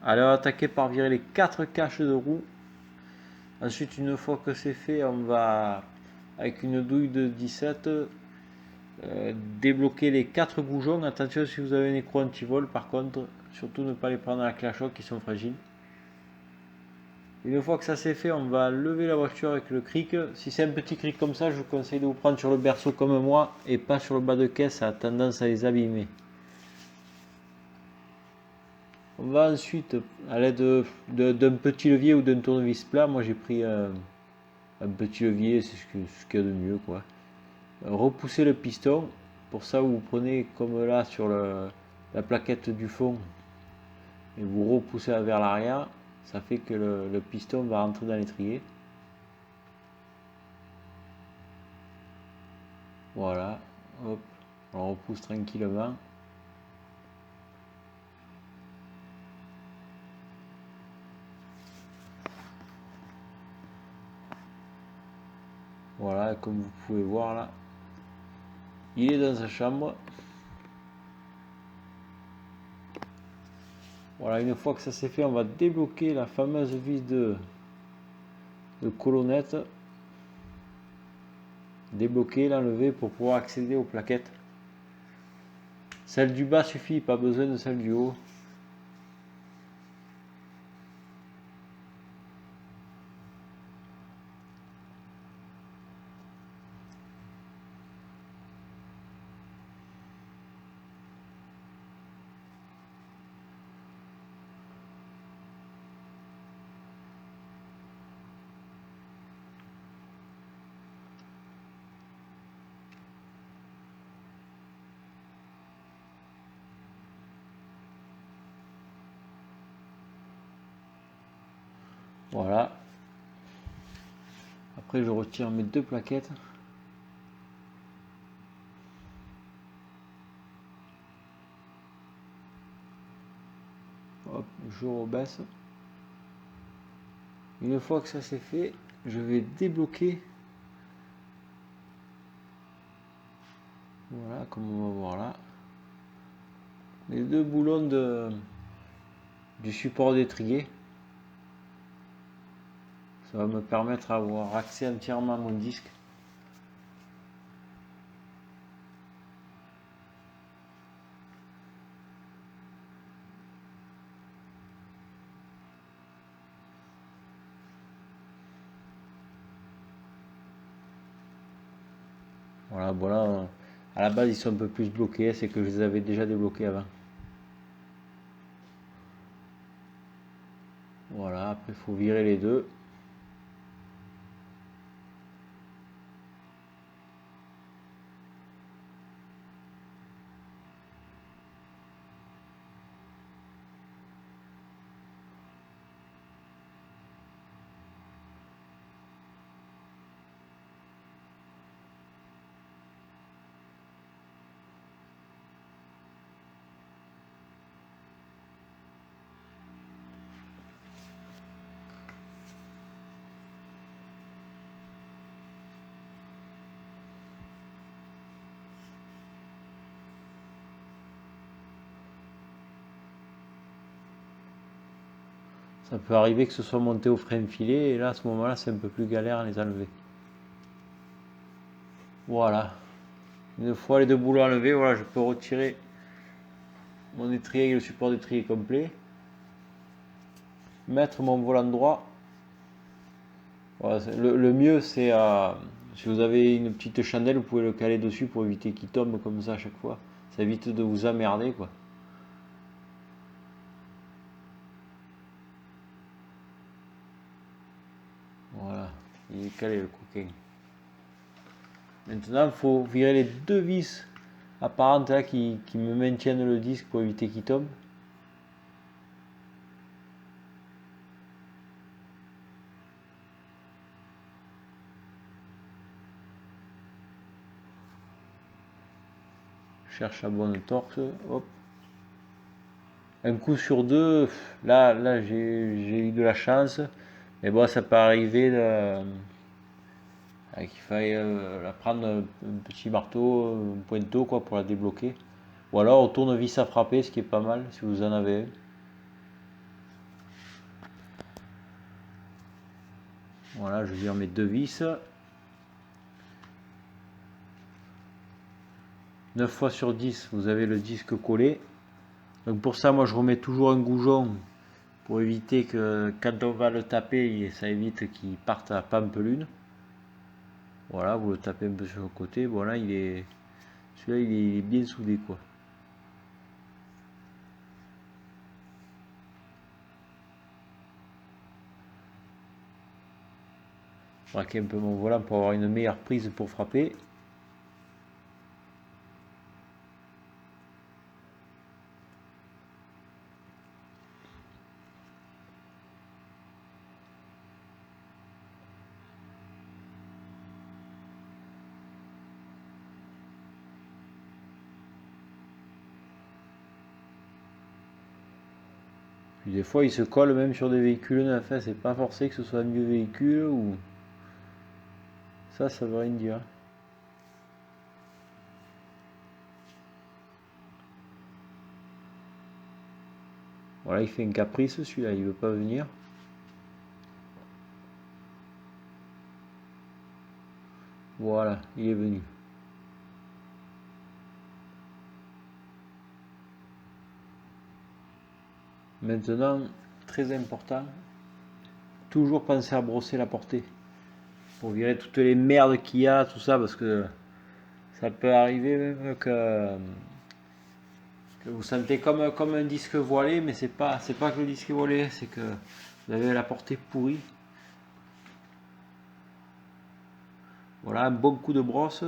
Allez, on va attaquer par virer les 4 caches de roue. Ensuite, une fois que c'est fait, on va, avec une douille de 17, débloquer les 4 goujons. Attention si vous avez un écrou anti-vol, par contre, surtout ne pas les prendre à la clachoc qui sont fragiles. Une fois que ça c'est fait, on va lever la voiture avec le cric. Si c'est un petit cric comme ça, je vous conseille de vous prendre sur le berceau comme moi et pas sur le bas de caisse, ça a tendance à les abîmer. On va ensuite, à l'aide d'un petit levier ou d'un tournevis plat, moi j'ai pris un petit levier, c'est ce qu'il y a de mieux, quoi. Repousser le piston. Pour ça, vous prenez comme là sur la plaquette du fond et vous repoussez vers l'arrière. Ça fait que le piston va rentrer dans l'étrier. Voilà, hop, on repousse tranquillement. Voilà, comme vous pouvez voir là, il est dans sa chambre. Voilà, une fois que ça c'est fait, on va débloquer la fameuse vis de colonnette. Débloquer, l'enlever pour pouvoir accéder aux plaquettes. Celle du bas suffit, pas besoin de celle du haut. Voilà. Après, je retire mes 2 plaquettes. Hop, je rebaisse. Une fois que ça c'est fait, je vais débloquer. Voilà, comme on va voir là. Les 2 boulons du support d'étrier. Ça va me permettre d'avoir accès entièrement à mon disque. Voilà, voilà. À la base, ils sont un peu plus bloqués, c'est que je les avais déjà débloqués avant. Voilà, après, il faut virer les 2. Ça peut arriver que ce soit monté au frein filé, et là, à ce moment-là, c'est un peu plus galère à les enlever. Voilà. Une fois les 2 boulons enlevés, voilà, je peux retirer mon étrier et le support d'étrier complet. Mettre mon volant droit. Voilà, le mieux, c'est si vous avez une petite chandelle, vous pouvez le caler dessus pour éviter qu'il tombe comme ça à chaque fois. Ça évite de vous emmerder, quoi. Voilà, il est calé le coquin. Maintenant, il faut virer les 2 vis apparentes là, qui me maintiennent le disque pour éviter qu'il tombe. Cherche la bonne torque, hop. Un coup sur 2, là j'ai eu de la chance. Mais bon, ça peut arriver qu'il faille la prendre un petit marteau, un pointeau quoi, pour la débloquer. Ou alors au tournevis à frapper, ce qui est pas mal si vous en avez un. Voilà, je vire mes 2 vis. 9 fois sur 10, vous avez le disque collé. Donc pour ça, moi je remets toujours un goujon pour éviter que quand on va le taper, ça évite qu'il parte à pampelune. Voilà, vous le tapez un peu sur le côté. Bon là, celui-là il est bien soudé quoi. Braquer un peu mon volant pour avoir une meilleure prise pour frapper. Puis des fois, il se colle même sur des véhicules neufs. C'est pas forcé que ce soit un vieux véhicule ou. Ça veut rien dire. Voilà, il fait un caprice celui-là, il veut pas venir. Voilà, il est venu. Maintenant, très important, toujours penser à brosser la portée pour virer toutes les merdes qu'il y a, tout ça, parce que ça peut arriver même que vous sentez comme un disque voilé, mais c'est pas que le disque est voilé, c'est que vous avez la portée pourrie. Voilà, un bon coup de brosse.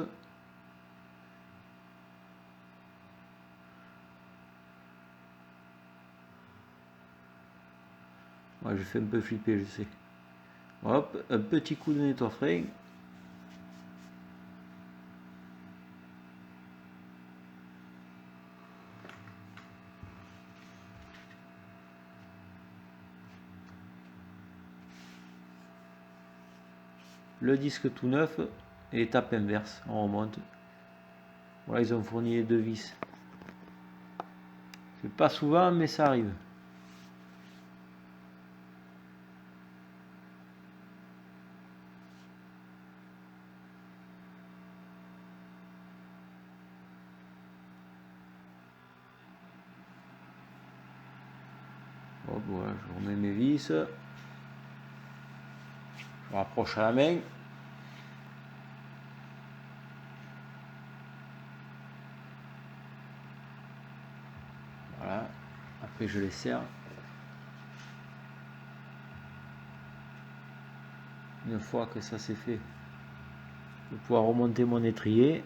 Ouais, je fais un peu flipper, je sais. Hop, un petit coup de nettoie-frein. Le disque tout neuf et étape inverse, on remonte. Voilà, ils ont fourni les 2 vis. C'est pas souvent, mais ça arrive. Hop, voilà, je remets mes vis. Je rapproche à la main. Voilà. Après, je les serre. Une fois que ça c'est fait, je vais pouvoir remonter mon étrier.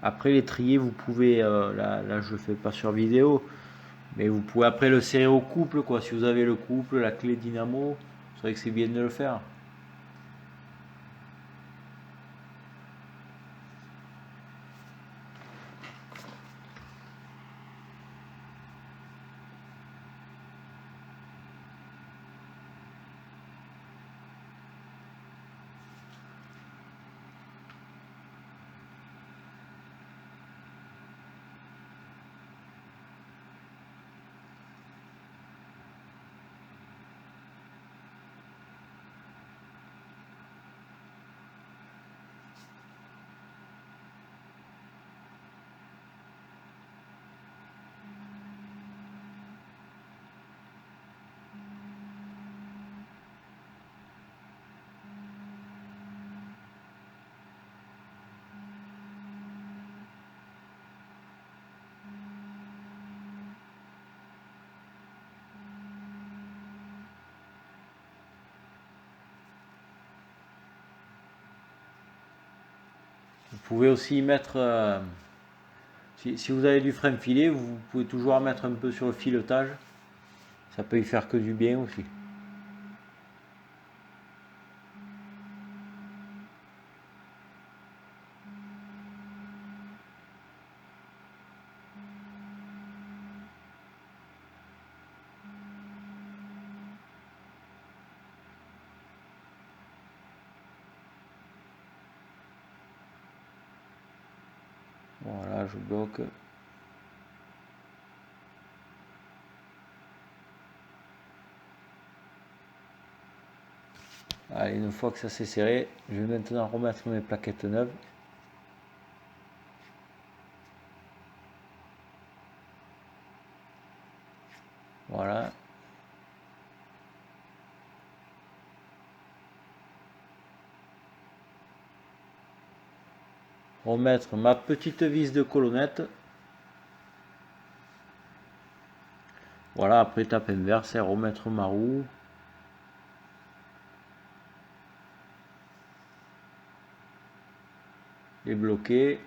Après l'étrier, vous pouvez, là je le fais pas sur vidéo, mais vous pouvez après le serrer au couple, quoi. Si vous avez le couple, la clé dynamo, c'est vrai que c'est bien de le faire. Vous pouvez aussi y mettre, si vous avez du frein filé, vous pouvez toujours en mettre un peu sur le filetage. Ça peut y faire que du bien aussi. Voilà, je bloque. Allez, une fois que ça s'est serré, je vais maintenant remettre mes plaquettes neuves. Voilà. Remettre ma petite vis de colonnette. Voilà, après étape inverse, et remettre ma roue. Les bloquer.